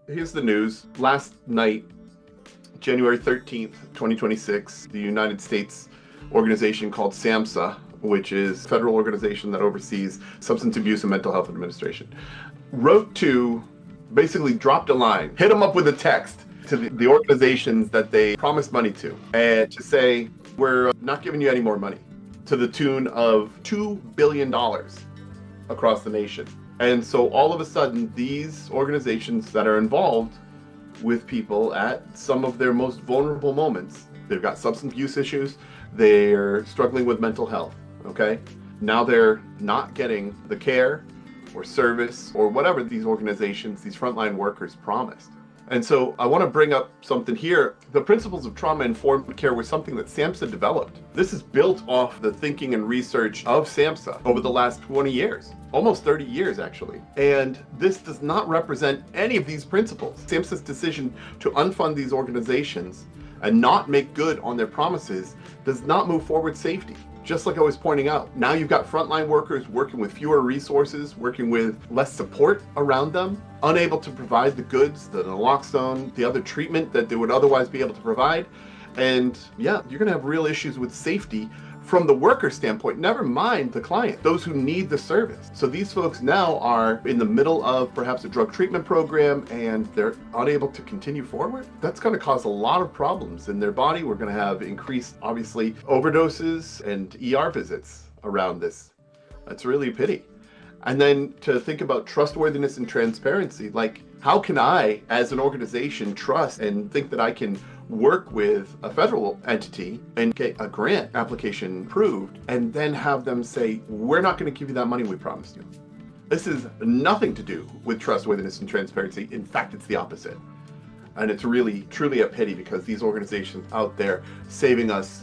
Here's the news. Last night, January 13th, 2026, the United States organization called Samhsa, which is a federal organization that oversees substance abuse and mental health administration, wrote to, basically dropped a line, hit them up with a text to the organizations that they promised money to, and to say, we're not giving you any more money, to the tune of $2 billion across the nation. And so all of a sudden, these organizations that are involved with people at some of their most vulnerable moments, they've got substance abuse issues, they're struggling with mental health, okay? Now they're not getting the care or service or whatever these organizations, these frontline workers promised. And so I want to bring up something here. The principles of trauma-informed care was something that Samhsa developed. This is built off the thinking and research of Samhsa over the last 20 years, almost 30 years actually. And this does not represent any of these principles. Samhsa's decision to unfund these organizations and not make good on their promises does not move forward safety. Just like I was pointing out, now you've got frontline workers working with fewer resources, working with less support around them, unable to provide the goods, the naloxone, the other treatment that they would otherwise be able to provide. And yeah, you're gonna have real issues with safety from the worker standpoint, never mind the client, those who need the service. So these folks now are in the middle of perhaps a drug treatment program and they're unable to continue forward. That's gonna cause a lot of problems in their body. We're gonna have increased, obviously, overdoses and ER visits around this. That's really a pity. And then to think about trustworthiness and transparency, like how can I, as an organization, trust and think that I can work with a federal entity and get a grant application approved and then have them say, we're not going to give you that money we promised you. This is nothing to do with trustworthiness and transparency. In fact, it's the opposite. And it's really, truly a pity because these organizations out there saving us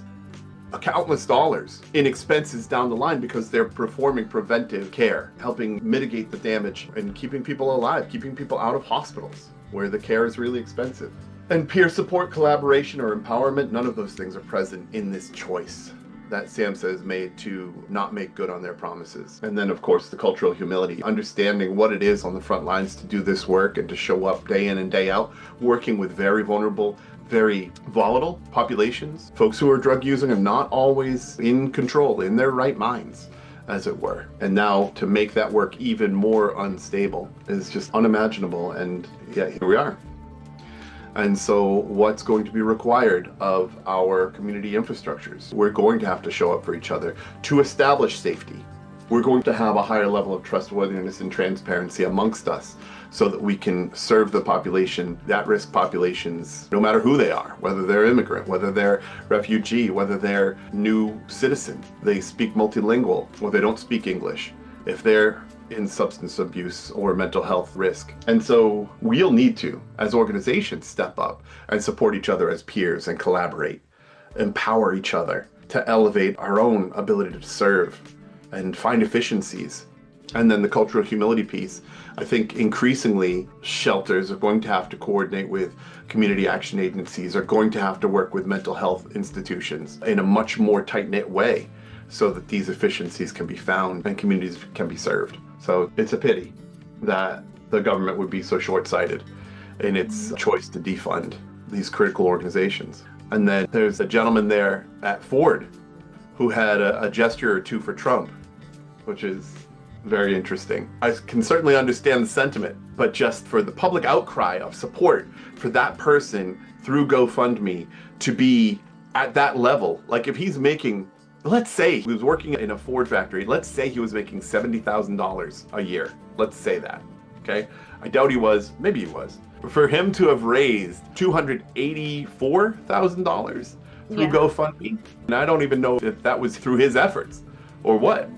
countless dollars in expenses down the line because they're performing preventive care, helping mitigate the damage and keeping people alive, keeping people out of hospitals where the care is really expensive. And peer support, collaboration, or empowerment, none of those things are present in this choice that Samhsa has made to not make good on their promises. And then, of course, the cultural humility, understanding what it is on the front lines to do this work and to show up day in and day out, working with very vulnerable, very volatile populations, folks who are drug using and not always in control, in their right minds, as it were. And now to make that work even more unstable is just unimaginable. And yeah, here we are. And so what's going to be required of our community infrastructures? We're going to have to show up for each other to establish safety. We're going to have a higher level of trustworthiness and transparency amongst us so that we can serve the population, at-risk populations, no matter who they are, whether they're immigrant, whether they're refugee, whether they're new citizen, they speak multilingual, or they don't speak English, if they're in substance abuse or mental health risk. And so we'll need to, as organizations, step up and support each other as peers and collaborate, empower each other to elevate our own ability to serve and find efficiencies. And then the cultural humility piece, I think increasingly shelters are going to have to coordinate with community action agencies, are going to have to work with mental health institutions in a much more tight-knit way so that these efficiencies can be found and communities can be served. So it's a pity that the government would be so short-sighted in its choice to defund these critical organizations. And then there's a gentleman there at Ford who had a gesture or two for Trump, which is very interesting. I can certainly understand the sentiment, but just for the public outcry of support for that person through GoFundMe to be at that level, like if he's making, let's say he was working in a Ford factory, let's say he was making $70,000 a year. Let's say that, okay? I doubt he was, maybe he was. But for him to have raised $284,000 through GoFundMe, and I don't even know if that was through his efforts or what.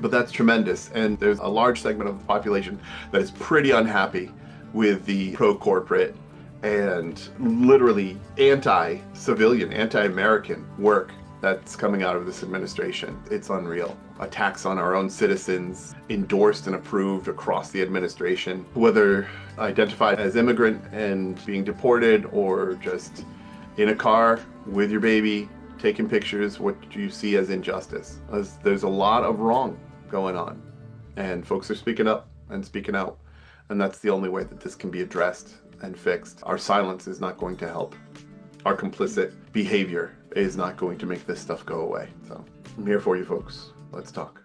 But that's tremendous. And there's a large segment of the population that is pretty unhappy with the pro-corporate and literally anti-civilian, anti-American work that's coming out of this administration. It's unreal. Attacks on our own citizens, endorsed and approved across the administration, whether identified as immigrant and being deported or just in a car with your baby, taking pictures, what you see as injustice. There's a lot of wrong going on, and folks are speaking up and speaking out. And that's the only way that this can be addressed and fixed. Our silence is not going to help. Our complicit behavior is not going to make this stuff go away. So I'm here for you folks. Let's talk.